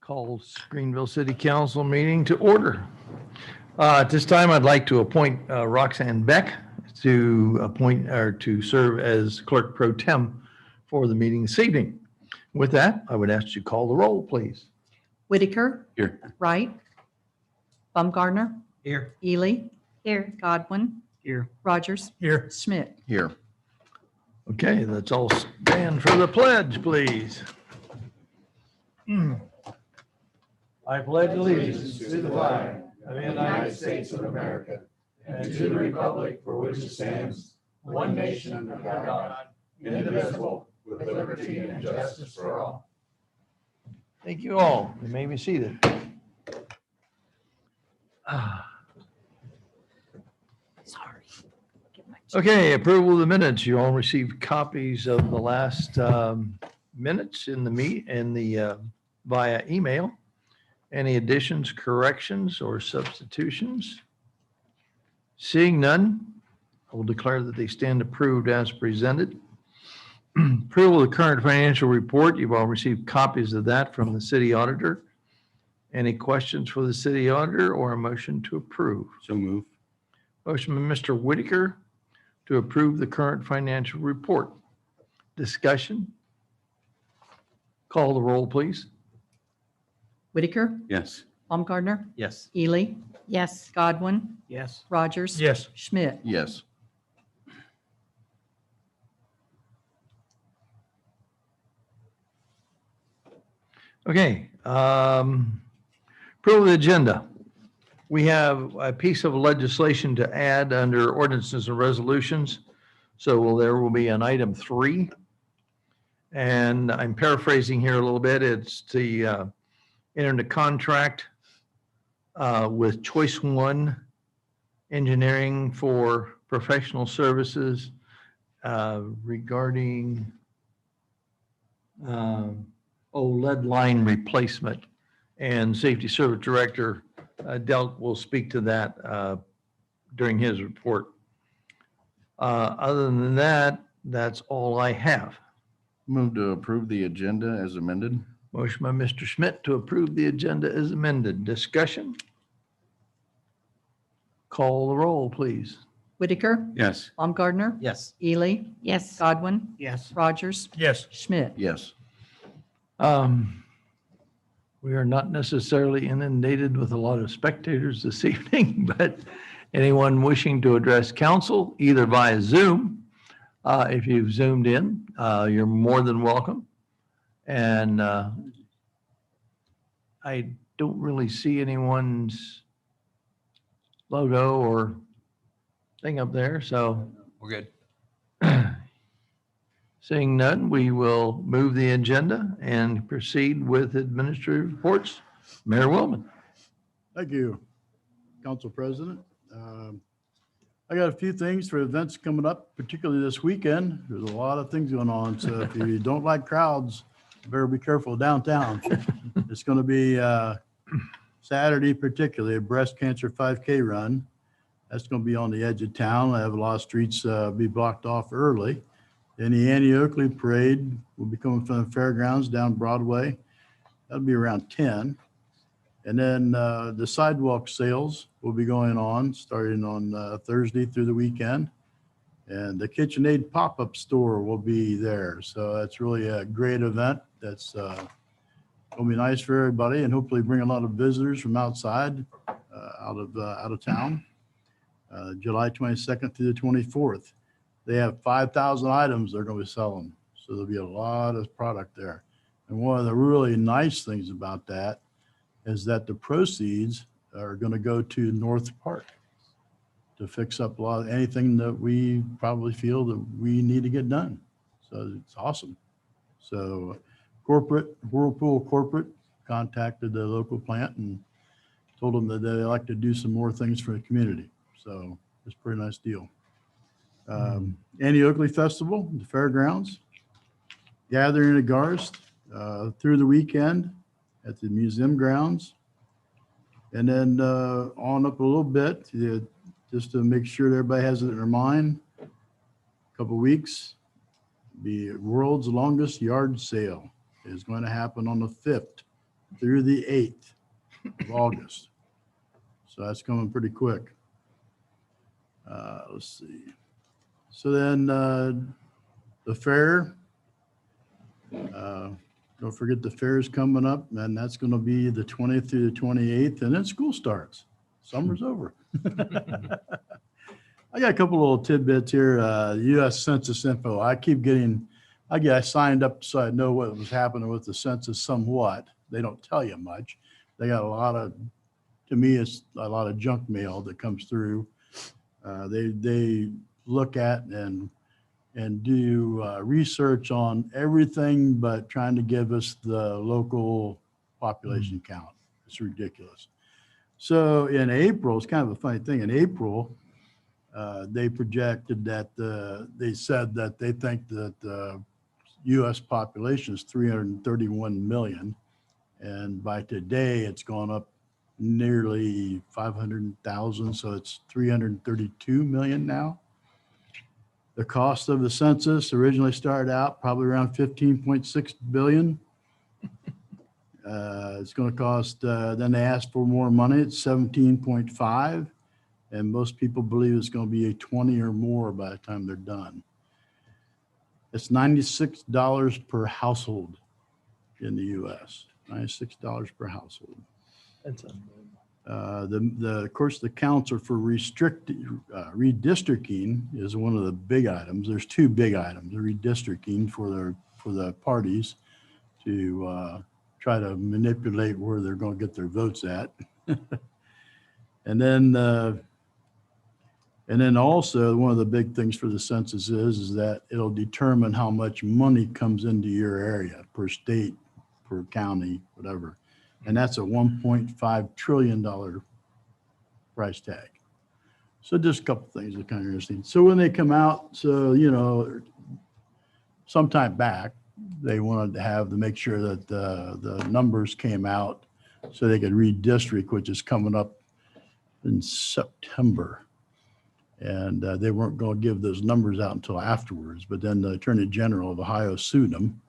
Calls Greenville City Council meeting to order. At this time, I'd like to appoint Roxanne Beck to serve as clerk pro tem for the meeting this evening. With that, I would ask you to call the roll, please. Whitaker. Here. Wright. Baumgartner. Here. Ely. Here. Godwin. Here. Rogers. Here. Schmidt. Here. Okay, let's all stand for the pledge, please. I pledge allegiance to the flag of the United States of America and to the republic for which it stands, one nation under God, indivisible, with liberty and justice for all. Thank you all. You may be seated. Sorry. Okay, approval of the minutes. You all received copies of the last minutes in the via email. Any additions, corrections, or substitutions? Seeing none, I will declare that they stand approved as presented. Approval of the current financial report. You've all received copies of that from the city auditor. Any questions for the city auditor or a motion to approve? So move. Motion by Mr. Whitaker to approve the current financial report. Discussion? Call the roll, please. Whitaker. Yes. Baumgartner. Yes. Ely. Yes. Godwin. Yes. Rogers. Yes. Schmidt. Yes. Okay. Approval of the agenda. We have a piece of legislation to add under ordinances and resolutions. So there will be an item 3. And I'm paraphrasing here a little bit. It's the enter into contract with Choice One Engineering for professional services regarding lead line replacement. And Safety Service Director Delk will speak to that during his report. Other than that, that's all I have. Move to approve the agenda as amended. Motion by Mr. Schmidt to approve the agenda as amended. Discussion? Call the roll, please. Whitaker. Yes. Baumgartner. Yes. Ely. Yes. Godwin. Yes. Rogers. Yes. Schmidt. Yes. We are not necessarily inundated with a lot of spectators this evening, but anyone wishing to address council, either via Zoom, if you've Zoomed in, you're more than welcome. And I don't really see anyone's logo or thing up there, so. We're good. Seeing none, we will move the agenda and proceed with administrative reports. Mayor Wellman. Thank you, Council President. I got a few things for events coming up, particularly this weekend. There's a lot of things going on, so if you don't like crowds, you better be careful downtown. It's going to be Saturday, particularly a breast cancer 5K run. That's going to be on the edge of town. I have a lot of streets be blocked off early. And the Annie Oakley Parade will be coming from the fairgrounds down Broadway. That'll be around 10. And then the sidewalk sales will be going on starting on Thursday through the weekend. And the KitchenAid pop-up store will be there. So that's really a great event. That's going to be nice for everybody and hopefully bring a lot of visitors from outside, out of town. July 22nd through the 24th. They have 5,000 items they're going to be selling. So there'll be a lot of product there. And one of the really nice things about that is that the proceeds are going to go to North Park to fix up a lot of anything that we probably feel that we need to get done. So it's awesome. So Whirlpool corporate contacted the local plant and told them that they like to do some more things for the community. So it's a pretty nice deal. Annie Oakley Festival, the fairgrounds, gathering at Garst through the weekend at the museum grounds. And then on up a little bit, just to make sure that everybody has it in their mind, a couple weeks, the world's longest yard sale. is going to happen on the 5th through the 8th of August. So that's coming pretty quick. Let's see. So then the fair, don't forget the fair is coming up, and that's going to be the 20th through the 28th, and then school starts. Summer's over. I got a couple little tidbits here. U.S. Census info. I signed up so I know what was happening with the census somewhat. They don't tell you much. They got to me, it's a lot of junk mail that comes through. They look at and do research on everything, but trying to give us the local population count. It's ridiculous. So in April, it's kind of a funny thing. In April, they projected that they said that they think that the U.S. population is 331 million. And by today, it's gone up nearly 500,000. So it's 332 million now. The cost of the census originally started out probably around 15.6 billion. It's going to cost, then they asked for more money. It's 17.5. And most people believe it's going to be a 20 or more by the time they're done. It's $96 per household in the U.S. $96 per household. That's unbelievable. Of course, the counts are for redistricting is one of the big items. There's two big items: the redistricting for the parties to try to manipulate where they're going to get their votes at, and then also one of the big things for the census is that it'll determine how much money comes into your area per state, per county, whatever. And that's a $1.5 trillion price tag. So just a couple things that are kind of interesting. So when they come out, sometime back, they wanted to make sure that the numbers came out so they could redistrict, which is coming up in September. And they weren't going to give those numbers out until afterwards. But then the Attorney General of Ohio sued them.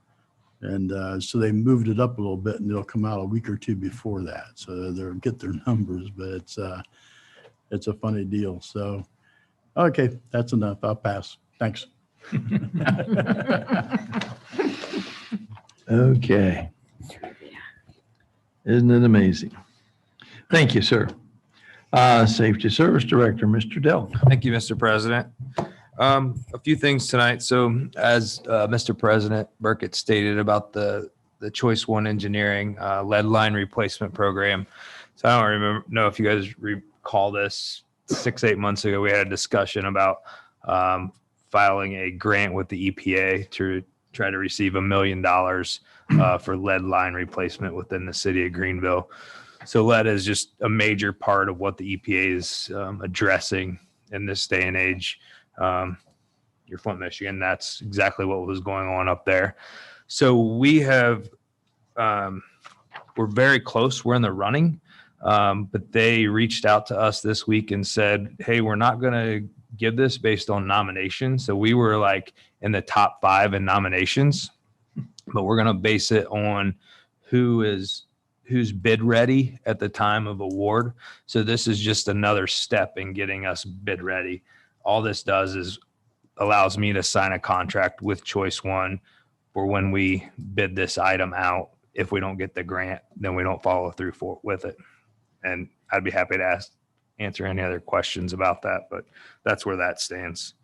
And so they moved it up a little bit, and it'll come out a week or two before that. So they'll get their numbers, but it's a funny deal. So, okay, that's enough. I'll pass. Thanks. Okay. Isn't it amazing? Thank you, sir. Safety Service Director, Mr. Dell. Thank you, Mr. President. A few things tonight. So as Mr. President Burkett stated about the Choice One Engineering lead line replacement program. So I don't know if you guys recall this 6-8 months ago, we had a discussion about filing a grant with the EPA to try to receive $1 million for lead line replacement within the city of Greenville. So lead is just a major part of what the EPA is addressing in this day and age. You're from Michigan. That's exactly what was going on up there. So we're very close. We're in the running. But they reached out to us this week and said, hey, we're not going to give this based on nominations. So we were like in the top 5 in nominations, but we're going to base it on who's bid ready at the time of award. So this is just another step in getting us bid ready. All this does is allows me to sign a contract with Choice One for when we bid this item out. If we don't get the grant, then we don't follow through with it. And I'd be happy to answer any other questions about that, but that's where that stands.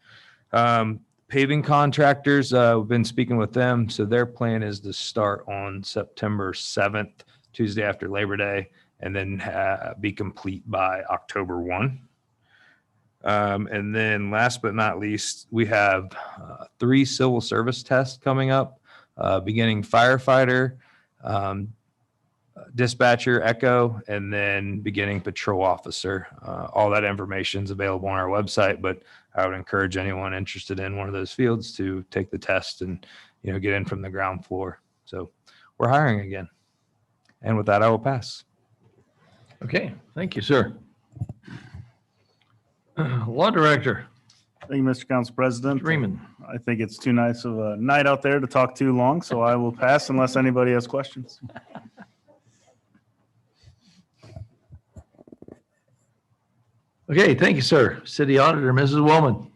Paving contractors, we've been speaking with them. So their plan is to start on September 7th, Tuesday after Labor Day, and then be complete by October 1. And then last but not least, we have 3 civil service tests coming up, beginning firefighter, dispatcher, echo, and then beginning patrol officer. All that information is available on our website, but I would encourage anyone interested in one of those fields to take the test and, get in from the ground floor. So we're hiring again. And with that, I will pass. Okay, thank you, sir. Law Director. Thank you, Mr. Council President. Freeman. I think it's too nice of a night out there to talk too long, so I will pass unless anybody has questions. Okay, thank you, sir. City Auditor, Mrs. Wellman.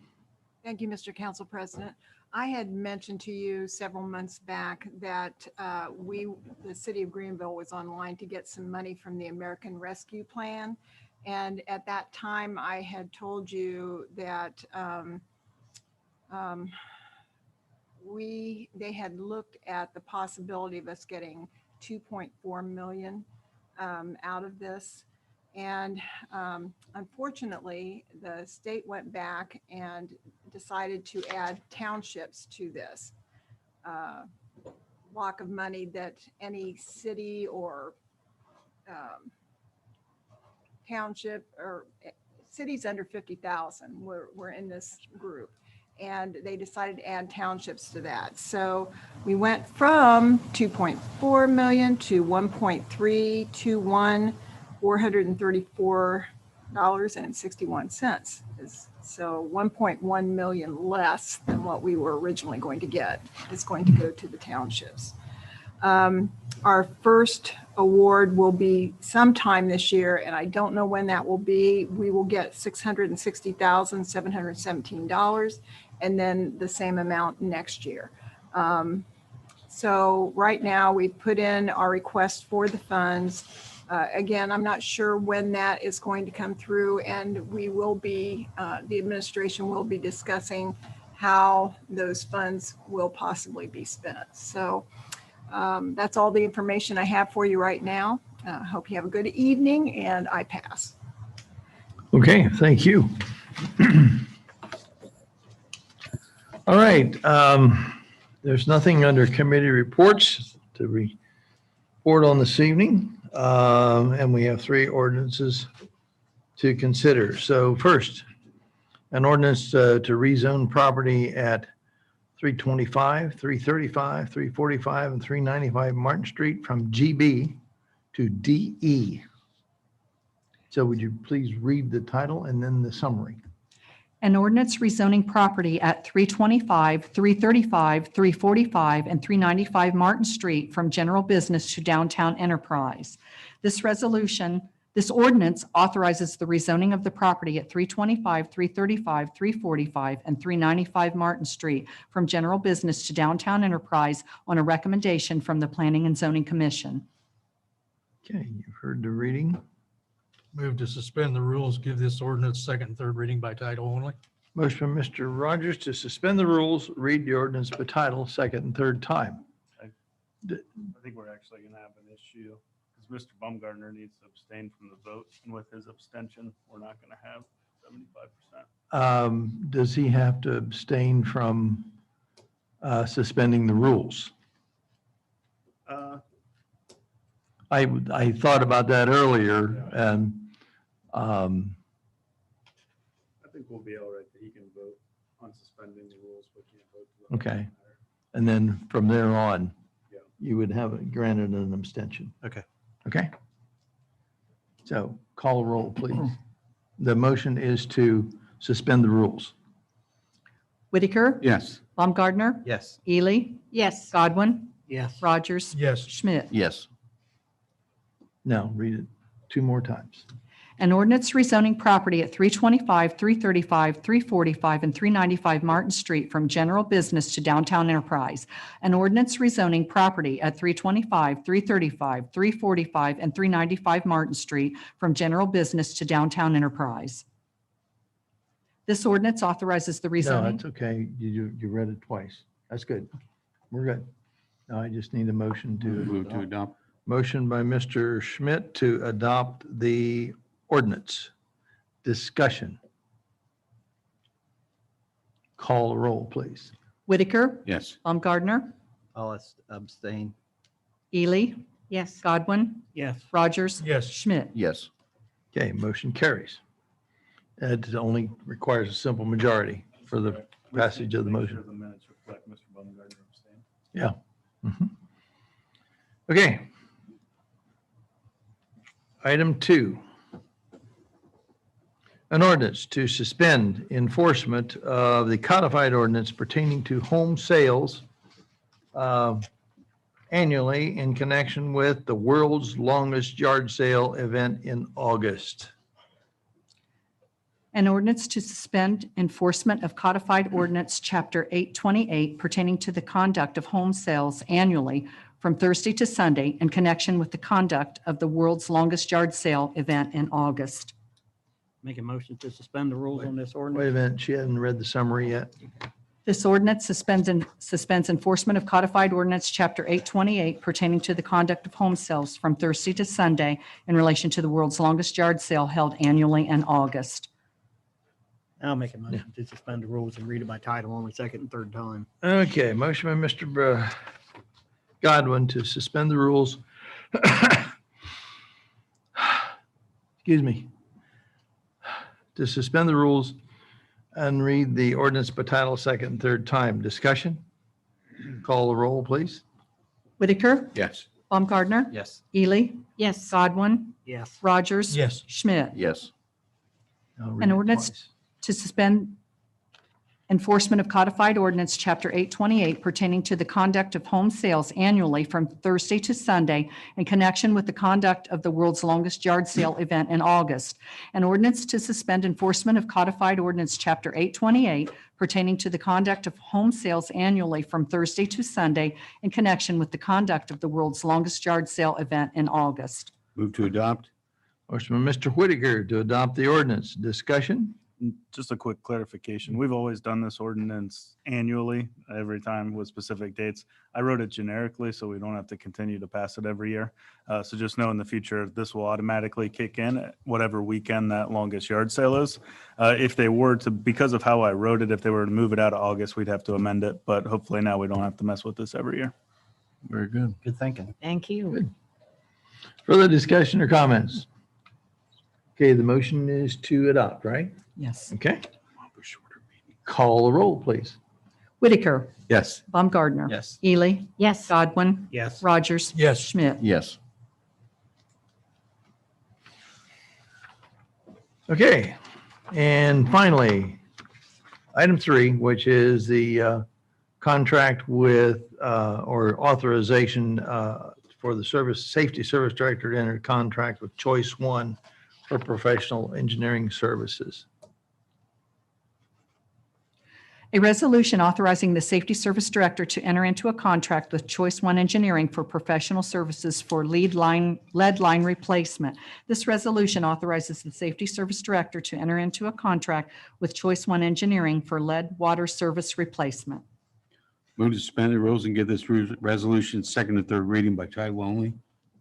Thank you, Mr. Council President. I had mentioned to you several months back that the city of Greenville was online to get some money from the American Rescue Plan. And at that time, I had told you that they had looked at the possibility of us getting 2.4 million out of this. And unfortunately, the state went back and decided to add townships to this block of money that any city or township or cities under 50,000 were in this group. And they decided to add townships to that. So we went from 2.4 million to 1.321. $434.61. So 1.1 million less than what we were originally going to get is going to go to the townships. Our first award will be sometime this year, and I don't know when that will be. We will get $660,717, and then the same amount next year. So right now we've put in our request for the funds. Again, I'm not sure when that is going to come through, and we will be, the administration will be discussing how those funds will possibly be spent. So that's all the information I have for you right now. Hope you have a good evening, and I pass. Okay, thank you. All right, there's nothing under committee reports to report on this evening. And we have 3 ordinances to consider. So first, an ordinance to rezone property at 325, 335, 345, and 395 Martin Street from GB to DE. So would you please read the title and then the summary? An ordinance rezoning property at 325, 335, 345, and 395 Martin Street from general business to downtown enterprise. This ordinance authorizes the rezoning of the property at 325, 335, 345, and 395 Martin Street from general business to downtown enterprise on a recommendation from the Planning and Zoning Commission. Okay, you've heard the reading. Move to suspend the rules, give this ordinance second and third reading by title only. Motion from Mr. Rogers to suspend the rules, read the ordinance by title, second and third time. I think we're actually going to have an issue because Mr. Baumgartner needs to abstain from the vote. And with his abstention, we're not going to have 75%. Does he have to abstain from suspending the rules? I thought about that earlier, and I think we'll be all right that he can vote on suspending the rules, but can't vote. To Okay. And then from there on, Yeah. you would have it granted an abstention. Okay. Okay? So call a roll, please. The motion is to suspend the rules. Whitaker, Yes. Baumgartner, Yes. Ely, Yes. Godwin, Yes. Rogers, Yes. Schmidt. Yes. Now, read it 2 more times. An ordinance rezoning property at 325, 335, 345, and 395 Martin Street from general business to downtown enterprise. An ordinance rezoning property at 325, 335, 345, and 395 Martin Street from general business to downtown enterprise. This ordinance authorizes the No, rezoning. it's okay. You read it twice. That's good. We're good. Now I just need a motion to. Move to adopt. Motion by Mr. Schmidt to adopt the ordinance. Discussion. Call the roll, please. Whitaker, Yes. Baumgartner, I'll abstain. Ely, Yes. Godwin, Yes. Rogers, Yes. Schmidt. Yes. Okay, motion carries. It only requires a simple majority for the passage of the Make motion. sure the minutes reflect Mr. Baumgartner abstained. Yeah. Mhm. Okay. Item 2. An ordinance to suspend enforcement of the codified ordinance pertaining to home sales annually in connection with the world's longest yard sale event in August. An ordinance to suspend enforcement of codified ordinance, Chapter 828, pertaining to the conduct of home sales annually from Thursday to Sunday in connection with the conduct of the world's longest yard sale event in August. Make a motion to suspend the rules on this Wait a ordinance. minute, she hasn't read the summary yet. This ordinance suspends enforcement of codified ordinance, Chapter 828, pertaining to the conduct of home sales from Thursday to Sunday in relation to the world's longest yard sale held annually in August. I'll make a motion to suspend the rules and read it by title only, second and third time. Okay, motion by Mr. Godwin to suspend the rules. Excuse me. To suspend the rules and read the ordinance by title second and third time. Discussion? Call the roll, please. Whitaker, Yes. Baumgartner, Yes. Ely, yes, Godwin, Yes. Rogers. Yes. Schmidt. Yes. I'll read An it ordinance twice. to suspend enforcement of codified ordinance, Chapter 828, pertaining to the conduct of home sales annually from Thursday to Sunday in connection with the conduct of the world's longest yard sale event in August. An ordinance to suspend enforcement of codified ordinance, Chapter 828, pertaining to the conduct of home sales annually from Thursday to Sunday in connection with the conduct of the world's longest yard sale event in August. Move to adopt? Motion by Mr. Whitaker to adopt the ordinance. Discussion? Just a quick clarification. We've always done this ordinance annually, every time with specific dates. I wrote it generically, so we don't have to continue to pass it every year. So just know in the future, this will automatically kick in at whatever weekend that longest yard sale is. If they were to, because of how I wrote it, if they were to move it out of August, we'd have to amend it. But hopefully now we don't have to mess with this every year. Very good. Good thinking. thank you. Further discussion or comments? Okay, the motion is to adopt, right? Yes. Okay. Call the roll, please. Whitaker, Yes. Baumgartner. Yes. Ely, Yes, Godwin, Yes. Rogers. Yes. Schmidt. Yes. Okay, and finally, item 3, which is the contract with, or authorization for the safety service director to enter a contract with Choice One for professional engineering services. A resolution authorizing the Safety Service Director to enter into a contract with Choice One Engineering for professional services for lead line replacement. This resolution authorizes the Safety Service Director to enter into a contract with Choice One Engineering for lead water service replacement. Move to suspend the rules and give this resolution second and third reading by title only.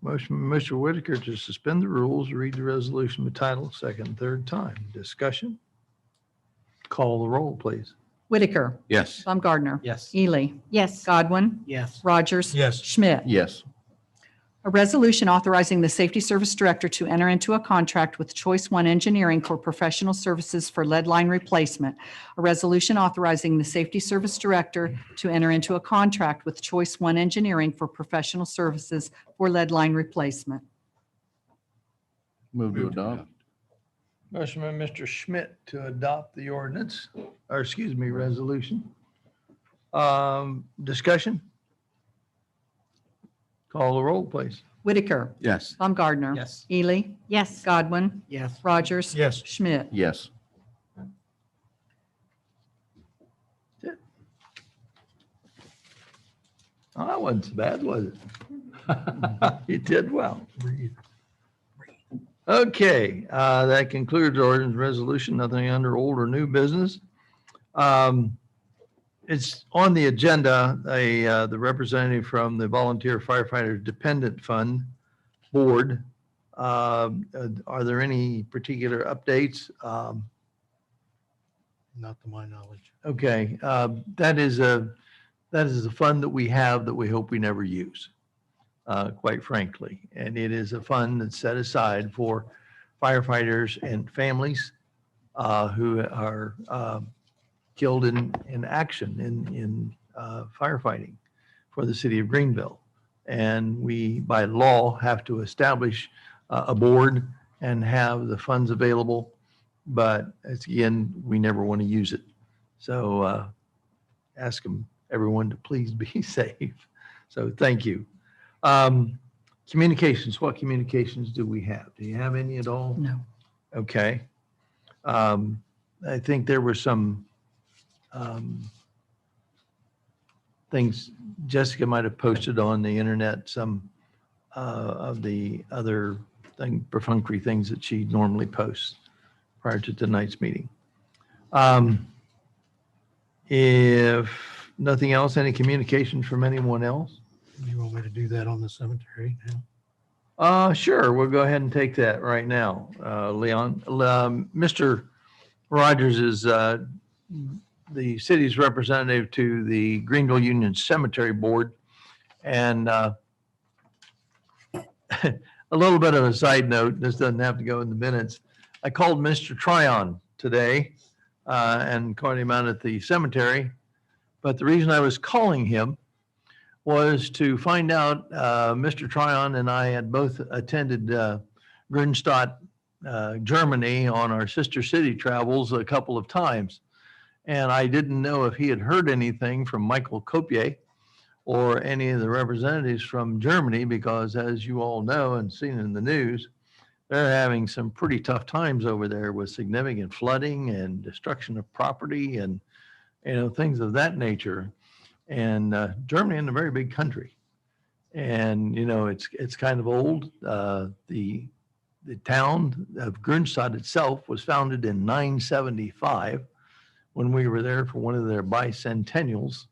Motion by Mr. Whitaker to suspend the rules, read the resolution by title, second and third time. Discussion? Call the roll, please. Whitaker, Yes. Baumgartner, Yes. Ely, yes, Godwin, Yes. Rogers. Yes. Schmidt. Yes. A resolution authorizing the Safety Service Director to enter into a contract with Choice One Engineering for professional services for lead line replacement. A resolution authorizing the Safety Service Director to enter into a contract with Choice One Engineering for professional services for lead line replacement. Move to adopt? Motion by Mr. Schmidt to adopt the ordinance, or excuse me, resolution. Discussion? Call the roll, please. Whitaker, Yes. Baumgartner. Yes. Ely, yes, Godwin, Yes. Rogers. Yes. Schmidt. Yes. Oh, that wasn't so bad, was it? You did well. Okay, that concludes our ordinance resolution. Nothing under old or new business. It's on the agenda, the representative from the Volunteer Firefighters Dependent Fund Board. Are there any particular updates? Not to my knowledge. Okay, that is a fund that we have that we hope we never use, quite frankly. And it is a fund that's set aside for firefighters and families who are killed in action in firefighting for the city of Greenville. And we, by law, have to establish a board and have the funds available but it's, again, we never want to use it. So ask them, everyone, to please be safe. So thank you. Communications, what communications do we have? Do you have any at all? No. Okay. I think there were some things Jessica might have posted on the internet, some of the other perfunctory things that she normally posts prior to tonight's meeting. If nothing else, any communication from anyone else? You want me to do that on the cemetery now? Sure, we'll go ahead and take that right now. Leon, Mr. Rogers is the city's representative to the Greenville Union Cemetery Board. And a little bit of a side note, this doesn't have to go in the minutes. I called Mr. Tryon today and caught him out at the cemetery. But the reason I was calling him was to find out, Mr. Tryon and I had both attended Grünstadt, Germany on our sister city travels a couple of times. And I didn't know if he had heard anything from Michael Copier or any of the representatives from Germany, because as you all know and seen in the news, they're having some pretty tough times over there with significant flooding and destruction of property and, you know, things of that nature. And Germany is a very big country. And, you know, it's kind of old. The town of Grünstadt itself was founded in 975 when we were there for one of their bicentennials,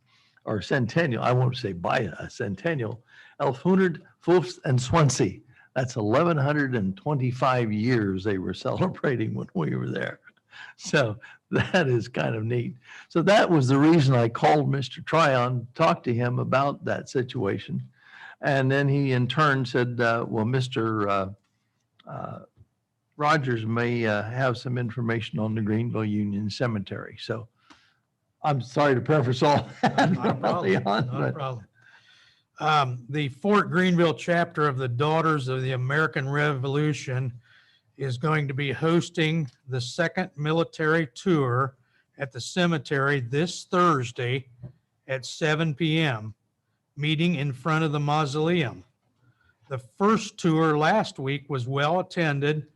or centennial, I won't say bicentennial, 1125. That's 1125 years they were celebrating when we were there. So that is kind of neat. So that was the reason I called Mr. Tryon, talked to him about that situation. And then he in turn said, well, Mr. Rogers may have some information on the Greenville Union Cemetery. So I'm sorry to preface all that. Not a problem. Leon, Not a but- problem. The Fort Greenville chapter of the Daughters of the American Revolution is going to be hosting the second military tour at the cemetery this Thursday at 7 p.m., meeting in front of the mausoleum. The first tour last week was well attended.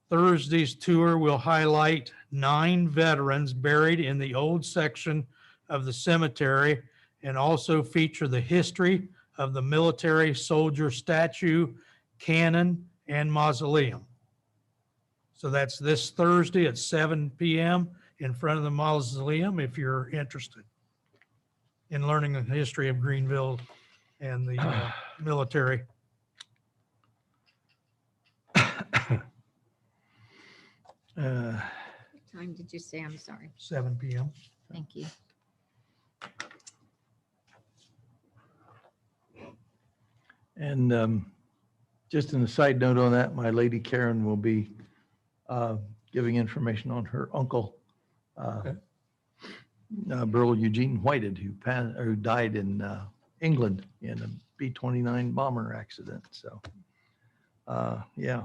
Thursday's tour will highlight 9 veterans buried in the old section of the cemetery and also feature the history of the military soldier statue, cannon, and mausoleum. So that's this Thursday at 7 p.m. in front of the mausoleum if you're interested in learning the history of Greenville and the military. Uh, What time did you say? I'm sorry. 7 p.m. Thank you. And just in a side note on that, my lady Karen will be giving information on her uncle, Burl Eugene Whited, who died in England in a B-29 bomber accident. So, yeah.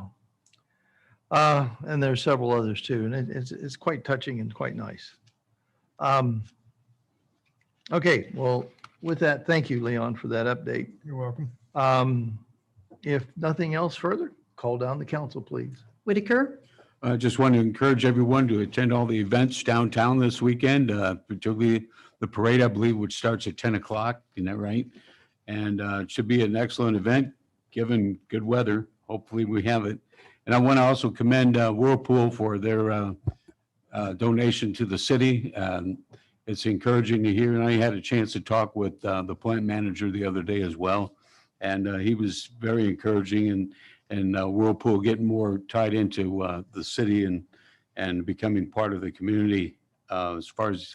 And there's several others too, and it's quite touching and quite nice. Okay, well, with that, thank you, Leon, for that update. You're welcome. If nothing else further, call down the council, please. Whitaker, I just want to encourage everyone to attend all the events downtown this weekend, particularly the parade, I believe, which starts at 10 o'clock. Isn't that right? And it should be an excellent event, given good weather. Hopefully we have it. And I want to also commend Whirlpool for their donation to the city. It's encouraging to hear, and I had a chance to talk with the plant manager the other day as well. And he was very encouraging, and Whirlpool getting more tied into the city and becoming part of the community as far as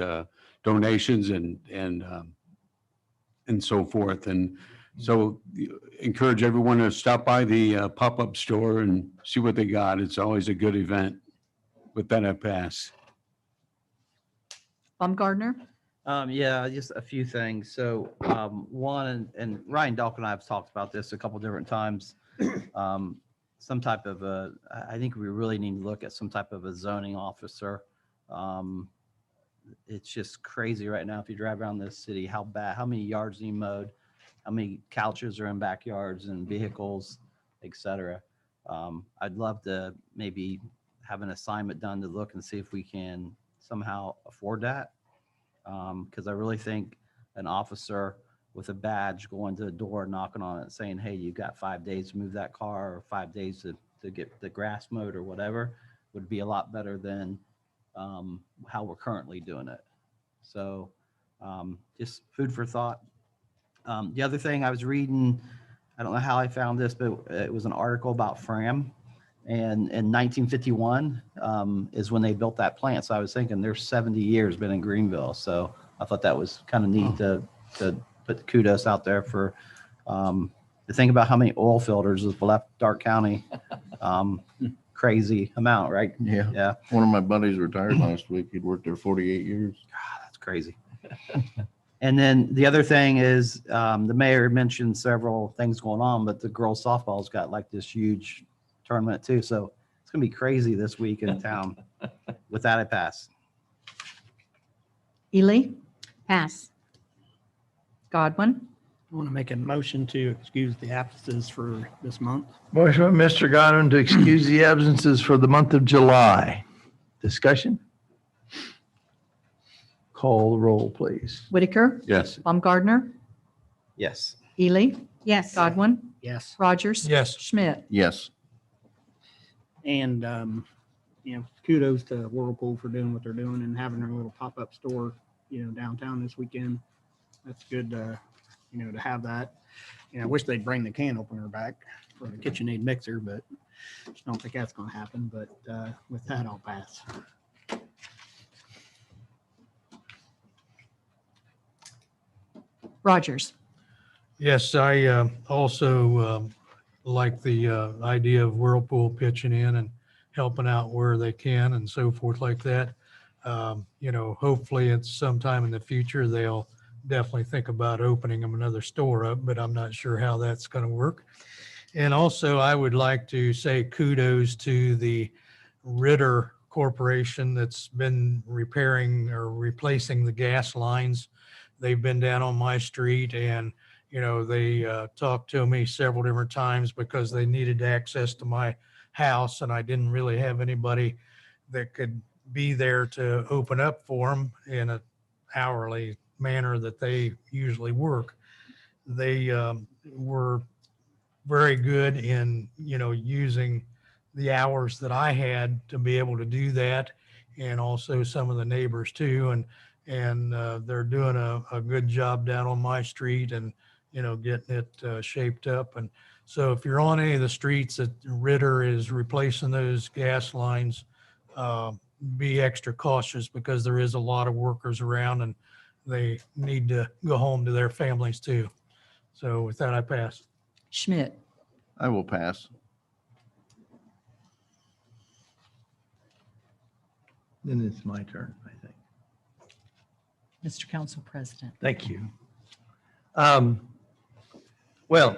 donations and so forth. And so encourage everyone to stop by the pop-up store and see what they got. It's always a good event. With that, I pass. Baumgartner, Yeah, just a few things. So one, and Ryan Dalk and I have talked about this a couple different times. some type of I think we really need to look at some type of a zoning officer. It's just crazy right now. If you drive around this city, how many yards need mowed, how many couches are in backyards and vehicles, etc. I'd love to maybe have an assignment done to look and see if we can somehow afford that. Because I really think an officer with a badge going to the door, knocking on it, saying, hey, you got 5 days to move that car or 5 days to get the grass mowed or whatever, would be a lot better than how we're currently doing it. So just food for thought. The other thing I was reading, I don't know how I found this, but it was an article about Fram. And in 1951 is when they built that plant. So I was thinking there's 70 years been in Greenville. So I thought that was kind of neat to put kudos out there for to think about how many oil filters has left Dark County. Crazy amount, right? Yeah. Yeah. One of my buddies retired last week. He'd worked there 48 years. God, that's crazy. And then the other thing is the mayor mentioned several things going on, but the girls softball's got like this huge tournament too. So it's gonna be crazy this week in town. With that, I pass. Ely, Pass. Godwin, I want to make a motion to excuse the absences for this month. Motion by Mr. Godwin to excuse the absences for the month of July. Discussion? Call the roll, please. Whitaker, Yes. Baumgartner, Yes. Ely, Yes. Godwin, Yes. Rogers. Yes. Schmidt. Yes. And, kudos to Whirlpool for doing what they're doing and having their little pop-up store, downtown this weekend. That's good, to have that. I wish they'd bring the can opener back for the KitchenAid mixer, but just don't think that's gonna happen. But with that, I'll pass. Rogers. Yes, I also like the idea of Whirlpool pitching in and helping out where they can and so forth like that. Hopefully it's sometime in the future, they'll definitely think about opening them another store up, but I'm not sure how that's going to work. And also I would like to say kudos to the Ritter Corporation that's been repairing or replacing the gas lines. They've been down on my street and they talked to me several different times because they needed access to my house and I didn't really have anybody that could be there to open up for them in an hourly manner that they usually work. They were very good in, using the hours that I had to be able to do that, and also some of the neighbors too. And they're doing a good job down on my street and, getting it shaped up. And so if you're on any of the streets that Ritter is replacing those gas lines, be extra cautious because there is a lot of workers around and they need to go home to their families too. So with that, I pass. Schmidt. I will pass. Then it's my turn, I think. Mr. Council President. Thank you. Well,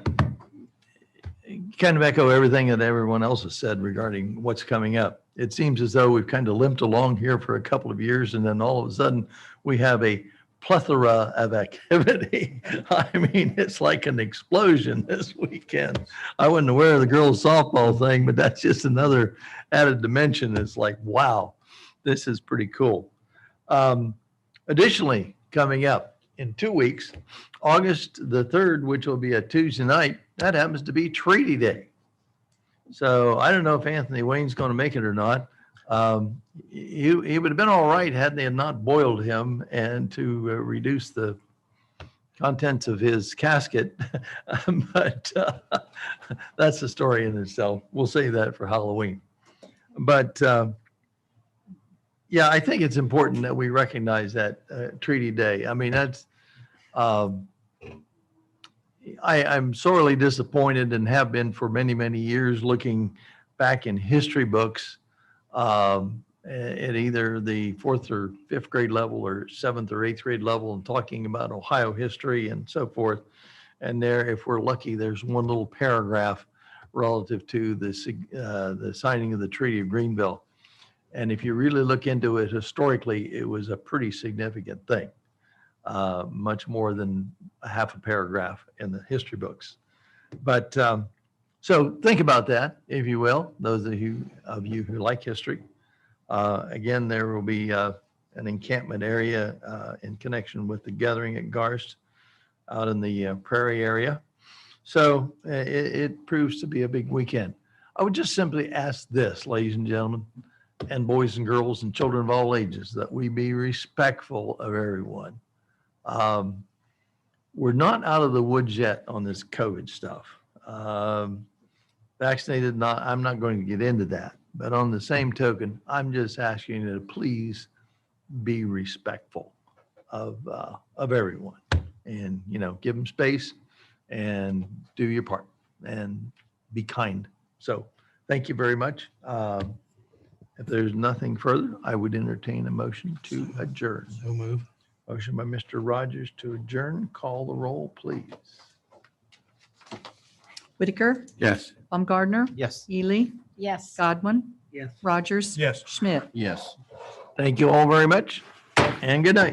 kind of echo everything that everyone else has said regarding what's coming up. It seems as though we've kind of limped along here for a couple of years, and then all of a sudden we have a plethora of activity. I mean, it's like an explosion this weekend. I wasn't aware of the girls softball thing, but that's just another added dimension. It's like, wow, this is pretty cool. Additionally, coming up in 2 weeks, August the 3rd, which will be a Tuesday night, that happens to be Treaty Day. So I don't know if Anthony Wayne's going to make it or not. He would have been all right had they not boiled him and to reduce the contents of his casket. But that's a story in itself. We'll save that for Halloween. But yeah, I think it's important that we recognize that Treaty Day. I mean, that's, I'm sorely disappointed and have been for many, many years looking back in history books at either the 4th or 5th grade level or 7th or 8th grade level and talking about Ohio history and so forth. And there, if we're lucky, there's one little paragraph relative to the signing of the Treaty of Greenville. And if you really look into it historically, it was a pretty significant thing, much more than a half a paragraph in the history books. But so think about that, if you will, those of you who like history. Again, there will be an encampment area in connection with the gathering at Garst out in the prairie area. So it proves to be a big weekend. I would just simply ask this, ladies and gentlemen, and boys and girls and children of all ages, that we be respectful of everyone. We're not out of the woods yet on this COVID stuff. Vaccinated, I'm not going to get into that. But on the same token, I'm just asking you to please be respectful of everyone, and give them space and do your part and be kind. So thank you very much. If there's nothing further, I would entertain a motion to adjourn. So move. Motion by Mr. Rogers to adjourn. Call the roll, please. Whitaker, Yes. Baumgartner, Yes. Ely, Yes. Godwin, Yes. Rogers, Yes. Schmidt. Yes. Thank you all very much, and good night.